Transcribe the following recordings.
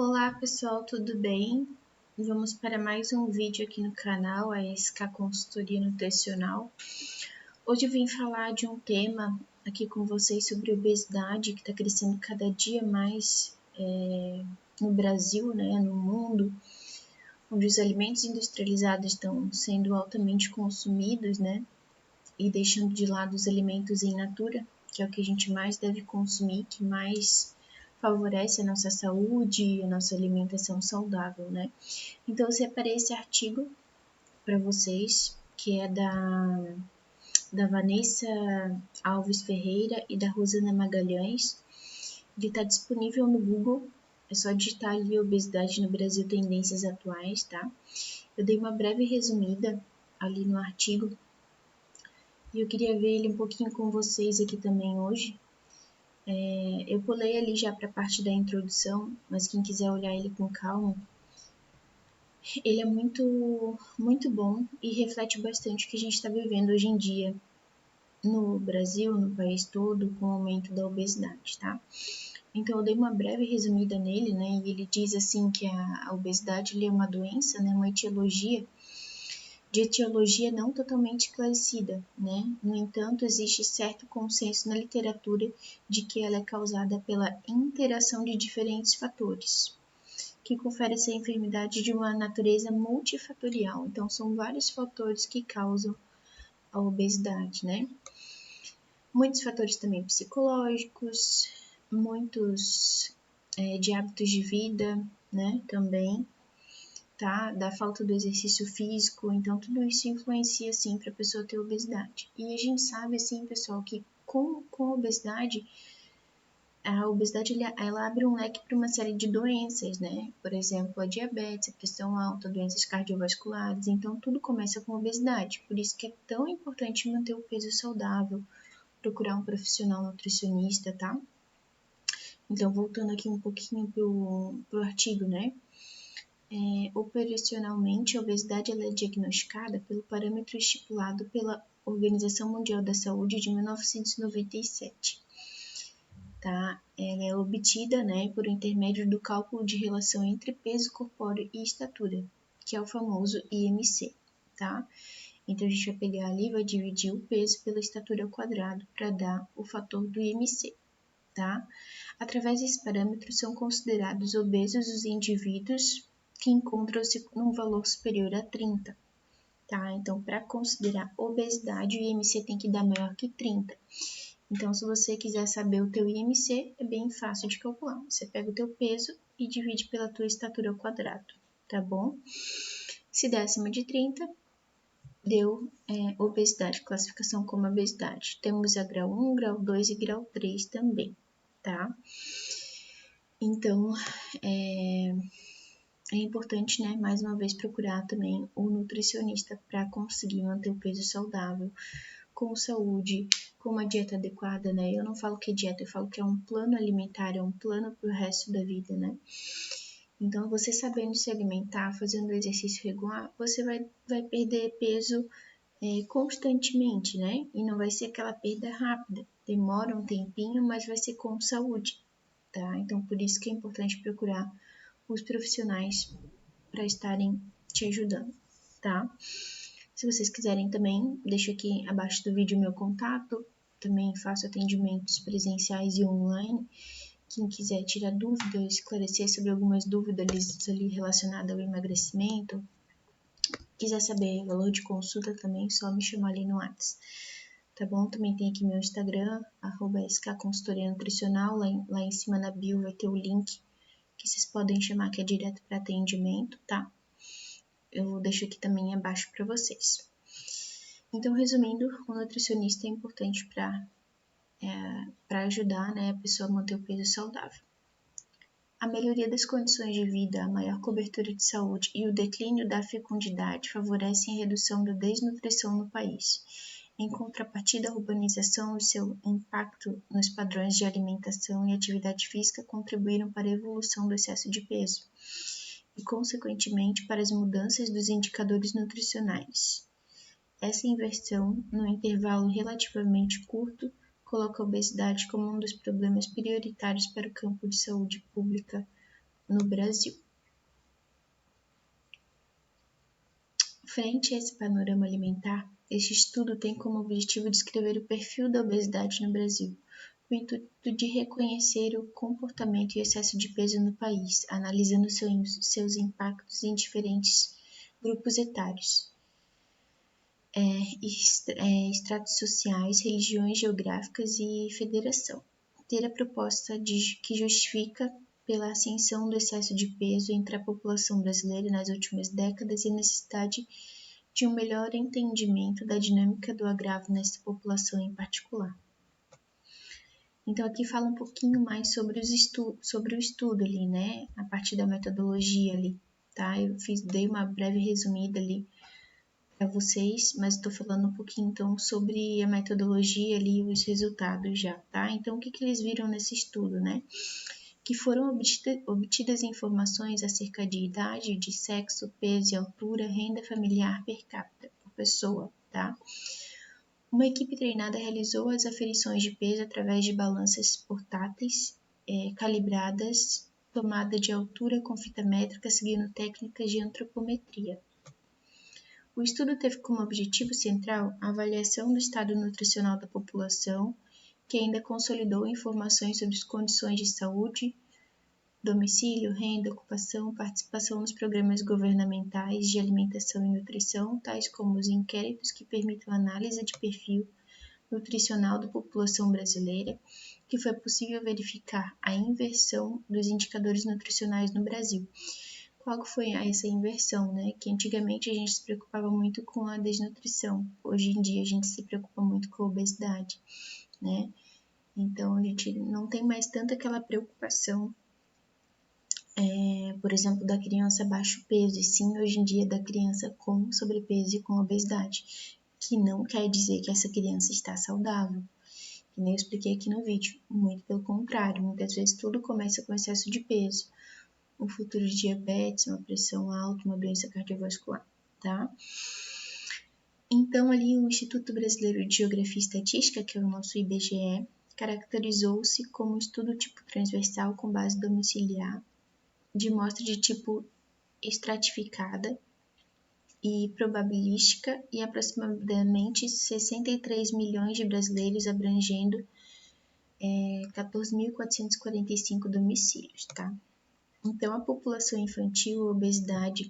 Olá pessoal, tudo bem? Vamos para mais um vídeo aqui no canal, a SK Consultoria Nutricional. Hoje eu vim falar de um tema aqui com vocês sobre obesidade, que está crescendo cada dia mais no Brasil, né, no mundo, onde os alimentos industrializados estão sendo altamente consumidos, né, e deixando de lado os alimentos in natura, que é o que a gente mais deve consumir, que mais favorece a nossa saúde e a nossa alimentação saudável, né? Então, eu separei esse artigo para vocês, que é da Vanessa Alves Ferreira e da Rosana Magalhães. Ele está disponível no Google, é só digitar ali obesidade no Brasil, tendências atuais, tá? Eu dei uma breve resumida ali no artigo e eu queria ver ele um pouquinho com vocês aqui também hoje. Eu pulei ali já para a parte da introdução, mas quem quiser olhar ele com calma, ele é muito, muito bom e reflete bastante o que a gente está vivendo hoje em dia no Brasil, no país todo, com o aumento da obesidade, tá? Então, eu dei uma breve resumida nele, né? E ele diz assim que a obesidade ele é uma doença, né? Uma etiologia não totalmente esclarecida, né? No entanto, existe certo consenso na literatura de que ela é causada pela interação de diferentes fatores, que confere essa enfermidade de uma natureza multifatorial. Então, são vários fatores que causam a obesidade, né? Muitos fatores também psicológicos, muitos de hábitos de vida, né? Também, tá? Da falta do exercício físico, então tudo isso influencia, sim, para a pessoa ter obesidade. E a gente sabe, assim, pessoal, que com a obesidade ela abre um leque para uma série de doenças, né? Por exemplo, a diabetes, a pressão alta, doenças cardiovasculares, então tudo começa com obesidade. Por isso que é tão importante manter o peso saudável, procurar um profissional nutricionista, tá? Então, voltando aqui um pouquinho pro artigo, né? Operacionalmente, a obesidade ela é diagnosticada pelo parâmetro estipulado pela Organização Mundial da Saúde de 1997. Tá? Ela é obtida, né, por intermédio do cálculo de relação entre peso corpóreo e estatura, que é o famoso IMC, tá? Então, a gente vai pegar ali e vai dividir o peso pela estatura ao quadrado para dar o fator do IMC, tá? Através desse parâmetro, são considerados obesos os indivíduos que encontram-se num valor superior a 30, tá? Então, para considerar obesidade, o IMC tem que dar maior que 30. Então, se você quiser saber o teu IMC, é bem fácil de calcular. Você pega o teu peso e divide pela tua estatura ao quadrado, tá bom? Se der acima de 30, deu obesidade, classificação como obesidade. Temos a grau 1, grau 2 e grau 3 também, tá? Então, é importante, né, mais uma vez, procurar também o nutricionista para conseguir manter o peso saudável, com saúde, com uma dieta adequada, né? Eu não falo que é dieta, eu falo que é um plano alimentar, é um plano para o resto da vida, né? Então, você sabendo se alimentar, fazendo exercício regular, você vai perder peso constantemente, né? E não vai ser aquela perda rápida. Demora um tempinho, mas vai ser com saúde, tá? Então, por isso que é importante procurar os profissionais para estarem te ajudando, tá? Se vocês quiserem também, deixo aqui abaixo do vídeo o meu contato. Também faço atendimentos presenciais e online. Quem quiser tirar dúvida, esclarecer sobre algumas dúvidas ali relacionadas ao emagrecimento, quiser saber valor de consulta também, só me chamar ali no WhatsApp, tá bom? Também tem aqui meu Instagram, @skconsultorianutricional, lá em cima na bio vai ter o link que vocês podem chamar, que é direto para atendimento, tá? Eu deixo aqui também abaixo para vocês. Então, resumindo, o nutricionista é importante para ajudar, né, a pessoa a manter o peso saudável. A melhoria das condições de vida, a maior cobertura de saúde e o declínio da fecundidade favorecem a redução da desnutrição no país. Em contrapartida, a urbanização e seu impacto nos padrões de alimentação e atividade física contribuíram para a evolução do excesso de peso e, consequentemente, para as mudanças dos indicadores nutricionais. Essa inversão, num intervalo relativamente curto, coloca a obesidade como um dos problemas prioritários para o campo de saúde pública no Brasil. Frente a esse panorama alimentar, este estudo tem como objetivo descrever o perfil da obesidade no Brasil, com o intuito de reconhecer o comportamento e excesso de peso no país, analisando seus impactos em diferentes grupos etários, estratos sociais, religiões geográficas e federação. Ter a proposta que justifica pela ascensão do excesso de peso entre a população brasileira nas últimas décadas e a necessidade de um melhor entendimento da dinâmica do agravo nessa população em particular. Então, aqui fala um pouquinho mais sobre o estudo ali, né? A partir da metodologia ali, tá? Dei uma breve resumida ali para vocês, mas estou falando um pouquinho, então, sobre a metodologia ali e os resultados já, tá? Então, o que eles viram nesse estudo, né? Que foram obtidas informações acerca de idade, de sexo, peso e altura, renda familiar per capita por pessoa, tá? Uma equipe treinada realizou as aferições de peso através de balanças portáteis, calibradas, tomada de altura com fita métrica, seguindo técnicas de antropometria. O estudo teve como objetivo central a avaliação do estado nutricional da população, que ainda consolidou informações sobre as condições de saúde, domicílio, renda, ocupação, participação nos programas governamentais de alimentação e nutrição, tais como os inquéritos que permitem a análise de perfil nutricional da população brasileira, que foi possível verificar a inversão dos indicadores nutricionais no Brasil. Qual foi essa inversão, né? Que antigamente a gente se preocupava muito com a desnutrição, hoje em dia a gente se preocupa muito com a obesidade, né? Então a gente não tem mais tanto aquela preocupação, por exemplo, da criança baixo peso, e sim hoje em dia da criança com sobrepeso e com obesidade, que não quer dizer que essa criança está saudável, que nem eu expliquei aqui no vídeo, muito pelo contrário, muitas vezes tudo começa com excesso de peso, um futuro de diabetes, uma pressão alta, uma doença cardiovascular, tá? Então, ali o Instituto Brasileiro de Geografia e Estatística, que é o nosso IBGE, caracterizou-se como estudo tipo transversal com base domiciliar, de mostra de tipo estratificada e probabilística e aproximadamente 63 milhões de brasileiros, abrangendo 14.445 domicílios, tá? Então, a população infantil, a obesidade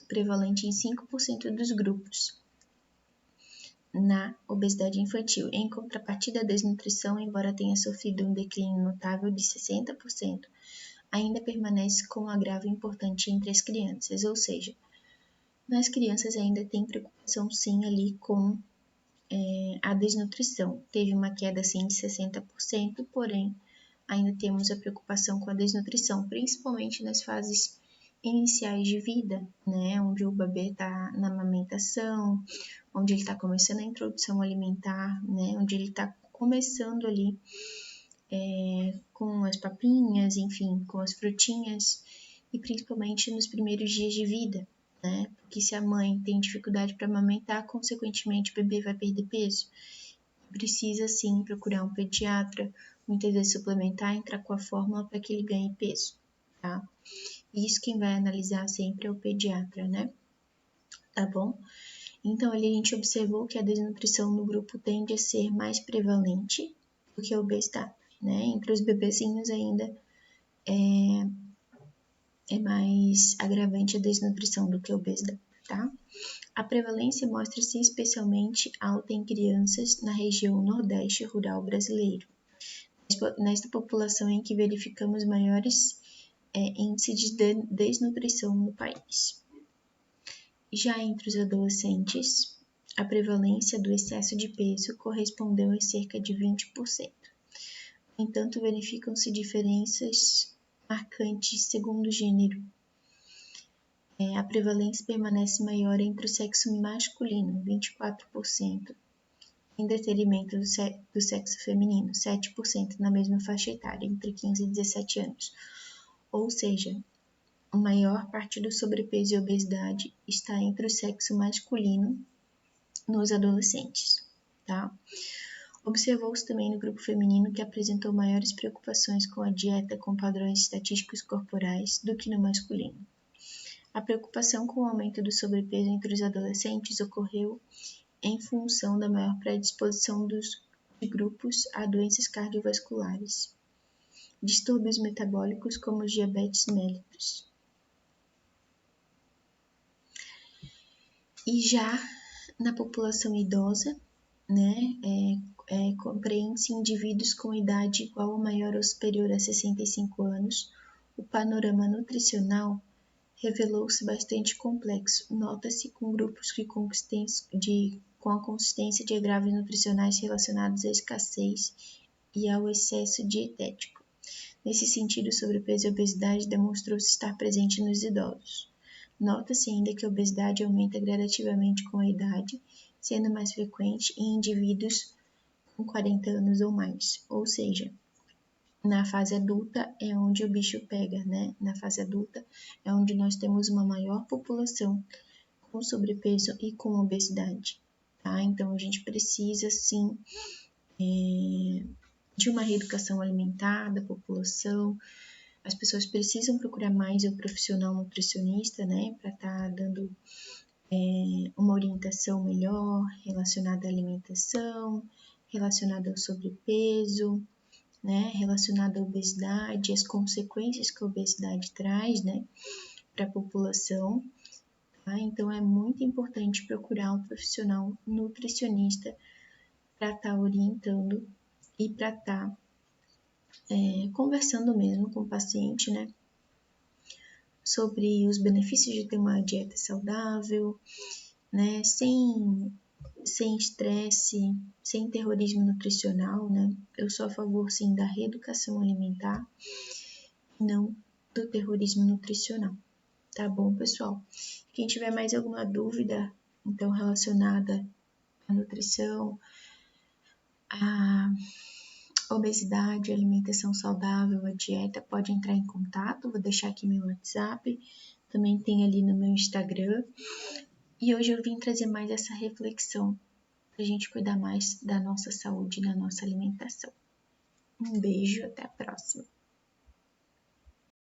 prevalente em 5% dos grupos na obesidade infantil. Em contrapartida, a desnutrição, embora tenha sofrido um declínio notável de 60%, ainda permanece com um agravo importante entre as crianças, ou seja, nas crianças ainda tem preocupação sim ali com a desnutrição. Teve uma queda sim de 60%, porém ainda temos a preocupação com a desnutrição, principalmente nas fases iniciais de vida, né, onde o bebê está na amamentação, onde ele está começando a introdução alimentar, né, onde ele está começando ali com as papinhas, enfim, com as frutinhas, e principalmente nos primeiros dias de vida, né, porque se a mãe tem dificuldade para amamentar, consequentemente o bebê vai perder peso. Precisa sim procurar um pediatra, muitas vezes suplementar, entrar com a fórmula para que ele ganhe peso, tá? Isso quem vai analisar sempre é o pediatra, né? Tá bom? Então, ali a gente observou que a desnutrição no grupo tende a ser mais prevalente do que a obesidade, né? Entre os bebezinhos ainda é mais agravante a desnutrição do que a obesidade, tá? A prevalência mostra-se especialmente alta em crianças na região nordeste rural brasileiro, nesta população em que verificamos maiores índices de desnutrição no país. Já entre os adolescentes, a prevalência do excesso de peso correspondeu a cerca de 20%. No entanto, verificam-se diferenças marcantes segundo o gênero. A prevalência permanece maior entre o sexo masculino, 24%, em detrimento do sexo feminino, 7% na mesma faixa etária, entre 15 e 17 anos. Ou seja, a maior parte do sobrepeso e obesidade está entre o sexo masculino nos adolescentes, tá? Observou-se também no grupo feminino que apresentou maiores preocupações com a dieta com padrões estatísticos corporais do que no masculino. A preocupação com o aumento do sobrepeso entre os adolescentes ocorreu em função da maior predisposição dos grupos a doenças cardiovasculares, distúrbios metabólicos como os diabetes mellitus. E já na população idosa, compreende-se indivíduos com idade igual ou maior ou superior a 65 anos. O panorama nutricional revelou-se bastante complexo. Nota-se com grupos com a consistência de agravos nutricionais relacionados à escassez e ao excesso dietético. Nesse sentido, o sobrepeso e a obesidade demonstrou-se estar presente nos idosos. Nota-se ainda que a obesidade aumenta gradativamente com a idade, sendo mais frequente em indivíduos com 40 anos ou mais. Ou seja, na fase adulta é onde o bicho pega, né? Na fase adulta é onde nós temos uma maior população com sobrepeso e com obesidade, tá? Então, a gente precisa, sim, de uma reeducação alimentar da população. As pessoas precisam procurar mais o profissional nutricionista, né, para estar dando uma orientação melhor relacionada à alimentação, relacionada ao sobrepeso, né, relacionada à obesidade, as consequências que a obesidade traz, né, para a população. Tá? Então, é muito importante procurar um profissional nutricionista para estar orientando e para estar conversando mesmo com o paciente, né, sobre os benefícios de ter uma dieta saudável, né, sem estresse, sem terrorismo nutricional, né. Eu sou a favor, sim, da reeducação alimentar, não do terrorismo nutricional. Tá bom, pessoal? Quem tiver mais alguma dúvida, então, relacionada à nutrição, à obesidade, alimentação saudável, a dieta, pode entrar em contato. Vou deixar aqui meu WhatsApp, também tem ali no meu Instagram. E hoje eu vim trazer mais essa reflexão para a gente cuidar mais da nossa saúde e da nossa alimentação. Um beijo, até a próxima.